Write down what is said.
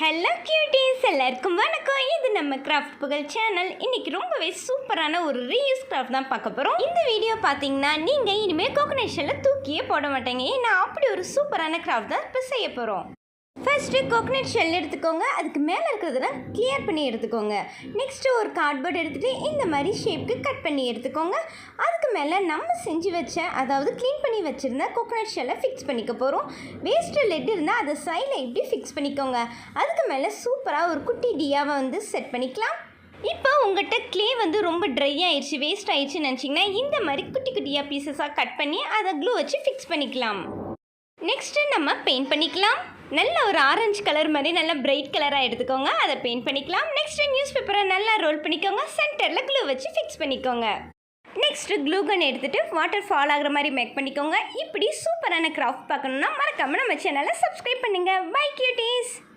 Hello cuties, எல்லாருக்கும் வணக்கம். இது நம்ம கிராஃப்ட் புகழ் சேனல். இன்னைக்கு ரொம்பவே சூப்பரான ஒரு ரீயூஸ் கிராஃப்ட் தான் பார்க்க போகிறோம். இந்த வீடியோ பார்த்தீங்கன்னா நீங்கள் இனிமேல் கோகனட் ஷெல்லில் தூக்கியே போட மாட்டேங்க. ஏன்னா அப்படி ஒரு சூப்பரான கிராஃப்ட் தான் இப்போ செய்ய போகிறோம். ஃபர்ஸ்ட்டு கோகனட் ஷெல் எடுத்துக்கோங்க. அதுக்கு மேலே இருக்கிறதெல்லாம் கிளியர் பண்ணி எடுத்துக்கோங்க. நெக்ஸ்ட்டு ஒரு கார்ட்போர்ட் எடுத்துகிட்டு இந்த மாதிரி ஷேப்புக்கு கட் பண்ணி எடுத்துக்கோங்க. அதுக்கு மேலே நம்ம செஞ்சு வச்ச, அதாவது க்ளீன் பண்ணி வச்சுருந்த கோகனட் ஷெல்லை ஃபிக்ஸ் பண்ணிக்க போகிறோம். வேஸ்ட்டு லெட் இருந்தால் அதை சைடில் இப்படி ஃபிக்ஸ் பண்ணிக்கோங்க. அதுக்கு மேலே சூப்பராக ஒரு குட்டி டியாவை செட் பண்ணிக்கலாம். இப்போ உங்கள்கிட்ட க்ளே ரொம்ப ட்ரை ஆயிடுச்சு, வேஸ்ட் ஆயிடுச்சுன்னு நினச்சிங்கன்னா இந்த மாதிரி குட்டி குட்டியாக பீசஸாக கட் பண்ணி அதை க்ளூ வச்சு ஃபிக்ஸ் பண்ணிக்கலாம். நெக்ஸ்ட்டு நம்ம பெயிண்ட் பண்ணிக்கலாம். நல்ல ஒரு ஆரஞ்சு கலர் மாதிரி நல்லா பிரைட் கலராக எடுத்துக்கோங்க. அதை பெயிண்ட் பண்ணிக்கலாம். நெக்ஸ்ட்டு நியூஸ் பேப்பரை நல்லா ரோல் பண்ணிக்கோங்க. சென்டரில் க்ளூ வச்சு ஃபிக்ஸ் பண்ணிக்கோங்க. நெக்ஸ்ட்டு க்ளூ கன் எடுத்துகிட்டு வாட்டர் ஃபால் ஆகிற மாதிரி மேக் பண்ணிக்கோங்க. இப்படி சூப்பரான கிராஃப்ட் பார்க்கணுன்னா மறக்காமல் நம்ம சேனலை சப்ஸ்கிரைப் பண்ணுங்கள். Bye cuties.